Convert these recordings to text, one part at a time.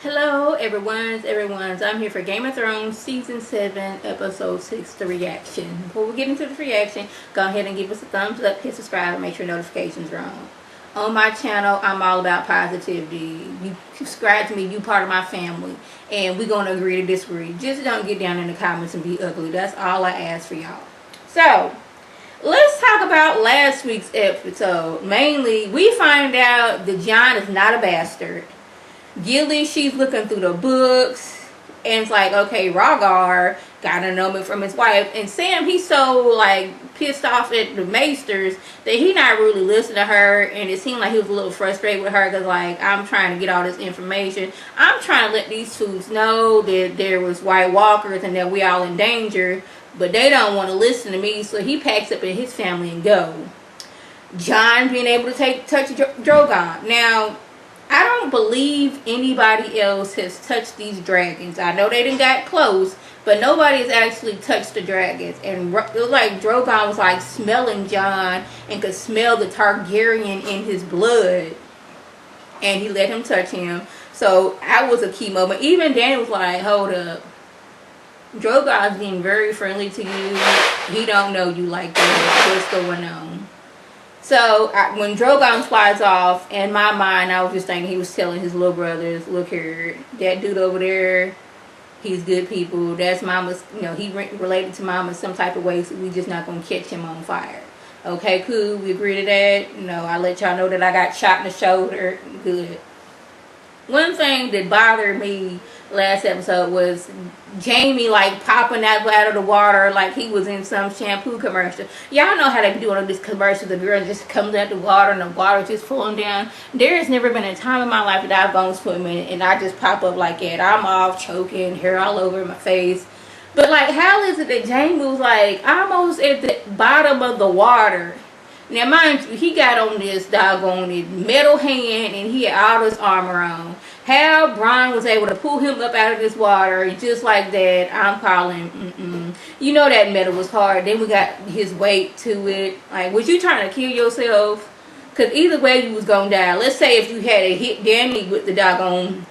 Hello everyone's I'm here for Game of Thrones season 7 episode 6, the reaction. Before we get into the reaction, go ahead and give us a thumbs up, hit subscribe, and make sure notifications are on. On my channel, I'm all about positivity. You subscribe to me, you part of my family, and we're gonna agree to disagree. Just don't get down in the comments and be ugly. That's all I ask for y'all. So let's talk about last week's episode. Mainly, we find out that Jon is not a bastard. Gilly, she's looking through the books, and it's like, okay, Rhaegar got a number from his wife, and Sam, he's so like pissed off at the Maesters that he not really listening to her, and it seemed like he was a little frustrated with her because like, I'm trying to get all this information, I'm trying to let these fools know that there was White Walkers and that we all in danger, but they don't want to listen to me, so he packs up in his family and go. Jon being able to touch Drogon. Now, I don't believe anybody else has touched these dragons. I know they didn't got close, but nobody has actually touched the dragons. And it was like Drogon was like smelling Jon and could smell the Targaryen in his blood. And he let him touch him. So that was a key moment. Even Dany was like, hold up. Drogon's being very friendly to you. He don't know you like that. What's going on? So when Drogon flies off, in my mind, I was just thinking he was telling his little brothers, look here, that dude over there, he's good people. That's Mama's, you know, he related to Mama some type of way, so we just not going to catch him on fire. Okay, cool, we agree to that. You know, I let y'all know that I got shot in the shoulder. Good. One thing that bothered me last episode was Jaime like popping out of the water like he was in some shampoo commercial. Y'all know how they be doing this commercial. The girl just comes out the water and the water just falling down. There has never been a time in my life that I've gone swimming and I just pop up like that. I'm off choking, hair all over my face. But like, how is it that Jaime was like almost at the bottom of the water? Now mind you, he got on this doggone metal hand and he had all this armor on. How Bronn was able to pull him up out of this water just like that, I'm calling, You know that metal was hard. Then we got his weight to it. Like, was you trying to kill yourself? Because either way you was going to die. Let's say if you had hit Dany with the doggone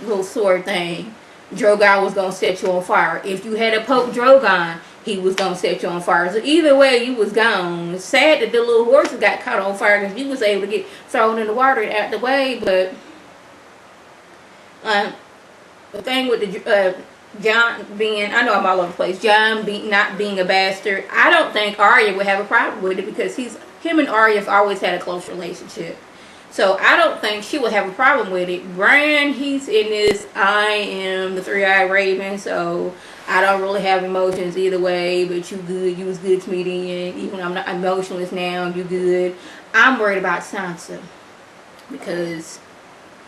little sword thing, Drogon was going to set you on fire. If you had to poke Drogon, he was going to set you on fire. So either way, you was gone. It's sad that the little horses got caught on fire because you was able to get thrown in the water out the way. But the thing with the Jon being, I know I'm all over the place, Jon not being a bastard, I don't think Arya would have a problem with it because him and Arya have always had a close relationship. So I don't think she would have a problem with it. Bran, he's in this, I am the three-eyed raven, so I don't really have emotions either way, but you good, you was good to me then, even though I'm not emotionless now, you good. I'm worried about Sansa because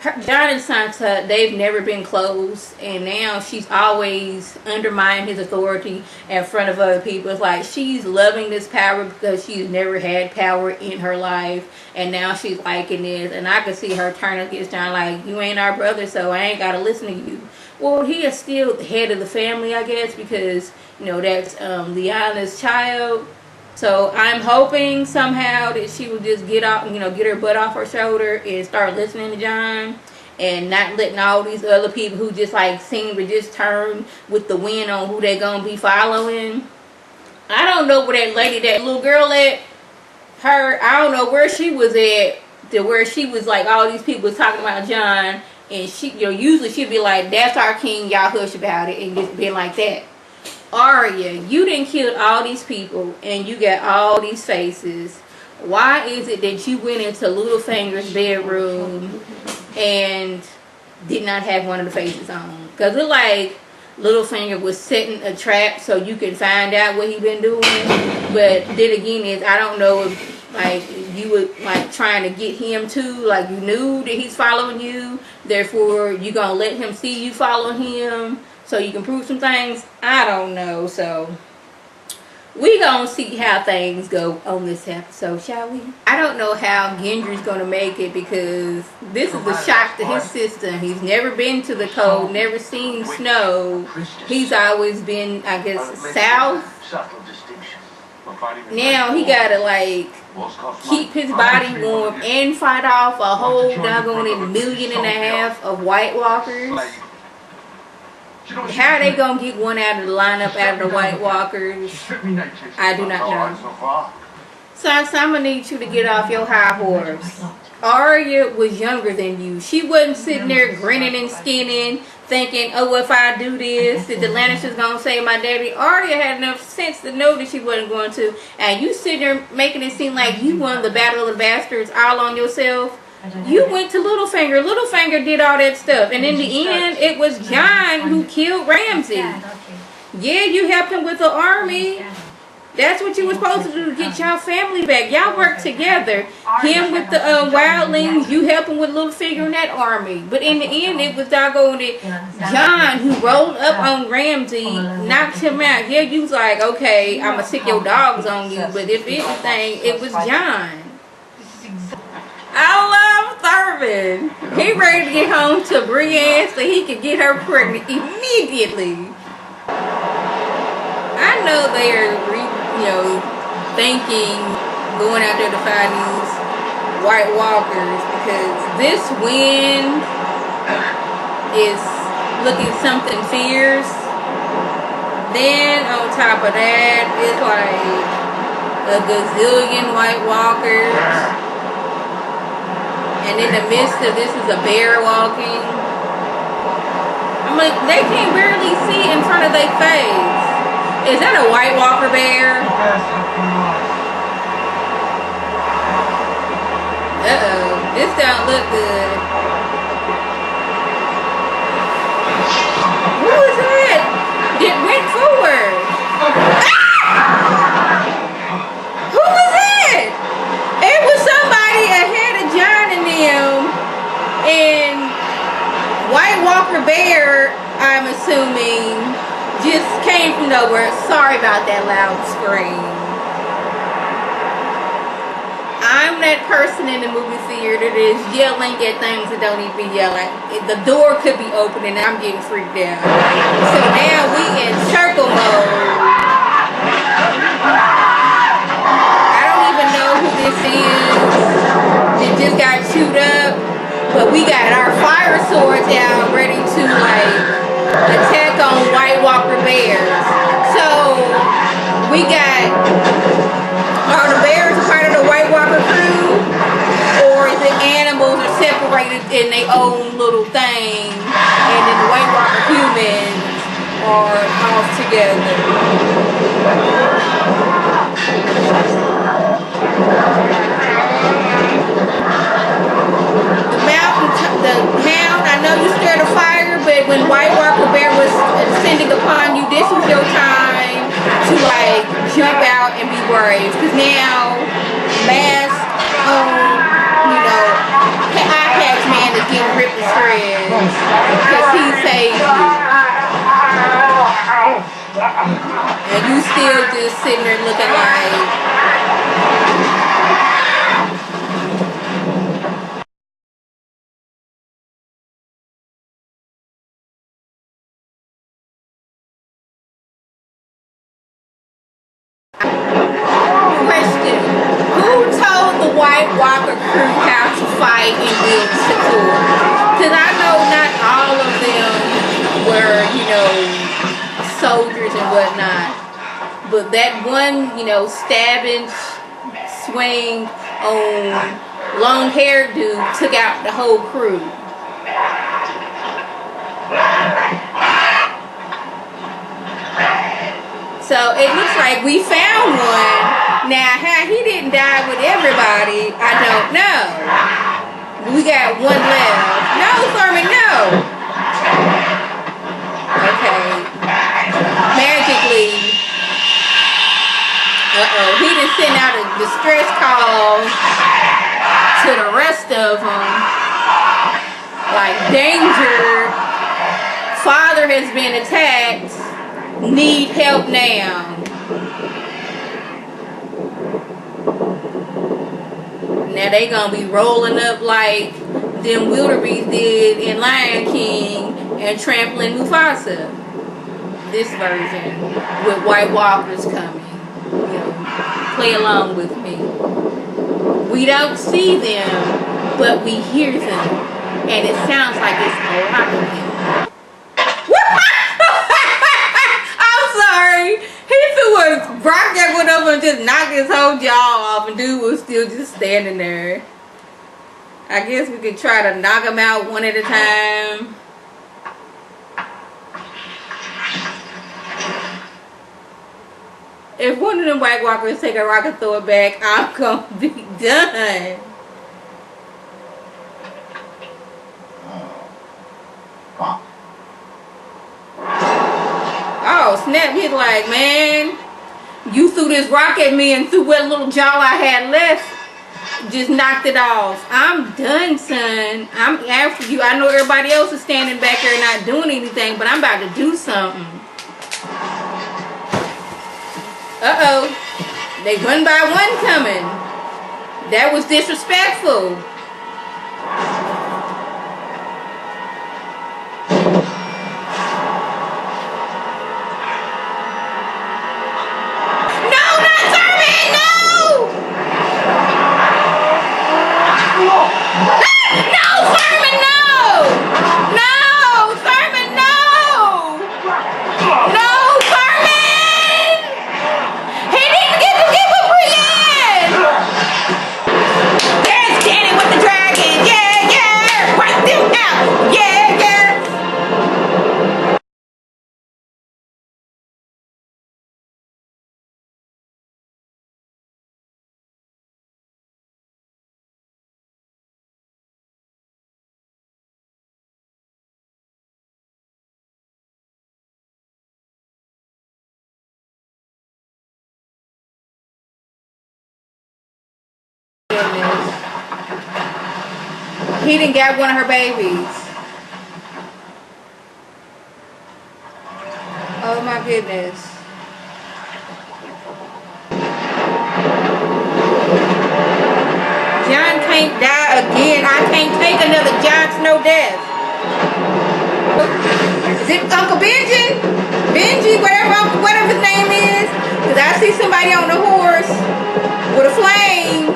Jon and Sansa, they've never been close, and now she's always undermining his authority in front of other people. It's like she's loving this power because she's never had power in her life, and now she's liking this. And I can see her turning against Jon like, you ain't our brother, so I ain't got to listen to you. Well, he is still the head of the family, I guess, because, you know, that's Lyanna's child. So I'm hoping somehow that she will just get off, you know, get her butt off her shoulder and start listening to Jon and not letting all these other people who just like seem to just turn with the wind on who they're gonna be following. I don't know where that lady, that little girl at, I don't know where she was at, to where she was like, all these people was talking about Jon, and she, you know, usually she'd be like, that's our king, y'all hush about it, and just being like that. Arya, you didn't kill all these people and you got all these faces. Why is it that you went into Littlefinger's bedroom and did not have one of the faces on? Because it like Littlefinger was setting a trap so you can find out what he been doing. But then again, is I don't know if like you were like trying to get him too, like you knew that he's following you, therefore you gonna let him see you follow him so you can prove some things. I don't know. So we gonna see how things go on this episode, shall we? I don't know how Gendry's gonna make it because this is a shock to his system. He's never been to the cold, never seen snow. He's always been, I guess, south. Now he gotta like keep his body warm and fight off a whole doggone 1.5 million of White Walkers. How are they gonna get one out of the lineup out of the White Walkers? I do not know. So I'm gonna need you to get off your high horse. Arya was younger than you. She wasn't sitting there grinning and skinning, thinking, oh, if I do this, the Lannisters gonna save my daddy. Arya had enough sense to know that she wasn't going to. And you sitting there making it seem like you won the Battle of the Bastards all on yourself. You went to Littlefinger. Littlefinger did all that stuff. And in the end, it was Jon who killed Ramsay. Yeah, you helped him with the army. That's what you were supposed to do to get y'all family back. Y'all worked together. Him with the wildlings, you helping with Littlefinger and that army. But in the end, it was doggone it. Jon, who rolled up on Ramsay, knocked him out. Yeah, you was like, okay, I'm going to sick your dogs on you. But if anything, it was Jon. I love Thurman. He ready to get home to Brienne so he can get her pregnant immediately. I know they're, thinking going out there to find these White Walkers because this wind is looking something fierce. Then on top of that, it's like a gazillion White Walkers. And in the midst of this is a bear walking. I'm like, they can barely see in front of their face. Is that a White Walker bear? Uh-oh. This don't look good. Who is that? It went forward. Ah! Who was that? It was somebody ahead of Jon and them. And White Walker bear, I'm assuming, just came from nowhere. Sorry about that loud scream. I'm that person in the movie theater that is yelling at things that don't need to be yelling. The door could be open and I'm getting freaked out. So now we in circle mode. I don't even know who this is. It just got chewed up. But we got our fire swords out ready to attack on White Walker bears. So we got, are the bears a part of the White Walker crew, or the animals are separated in their own little thing, and then the White Walker humans are off together? The hound, I know you're scared of fire, but when White Walker bear was descending upon you, this was your time to jump out and be brave. Because now, mask on, eye patch man is getting ripped to shreds because he saved you. And you still just sitting there looking like, White Walker crew how to fight and build support. Because I know not all of them were, soldiers and whatnot. But that one, stabbing swing on long-haired dude took out the whole crew. So it looks like we found one. Now, how he didn't die with everybody, I don't know. We got one left. No, Thurman, no. Okay. Magically. Uh-oh. He done sent out a distress call to the rest of them. Like, danger. Father has been attacked. Need help now. Now they gonna be rolling up like them wildebeest did in Lion King and trampling Mufasa. This version with White Walkers coming. Play along with me. We don't see them, but we hear them. And it sounds like it's a lot of them. I'm sorry. He threw a rock that went over and just knocked his whole jaw off, and dude was still just standing there. I guess we could try to knock him out one at a time. If one of them White Walkers take a rock and throw it back, I'm gonna be done. Oh snap, he's like, man, you threw this rock at me and threugh what little jaw I had left, just knocked it off. I'm done, son. I'm after you. I know everybody else is standing back there not doing anything, but I'm about to do something. Uh-oh. They one by one coming. That was disrespectful. He didn't got one of her babies. Oh my goodness. Jon can't die again. I can't take another Jon Snow death. Is it Uncle Benji? Benji, whatever his name is. Because I see somebody on the horse with a flame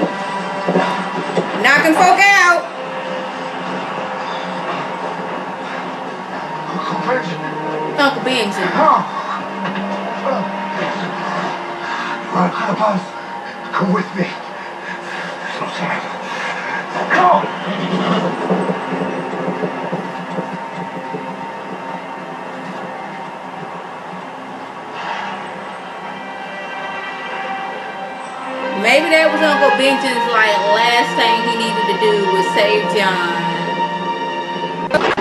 knocking folk out. Uncle Benji. Come with me. So sad. Come! Maybe that was Uncle Benji's like last thing he needed to do was save Jon.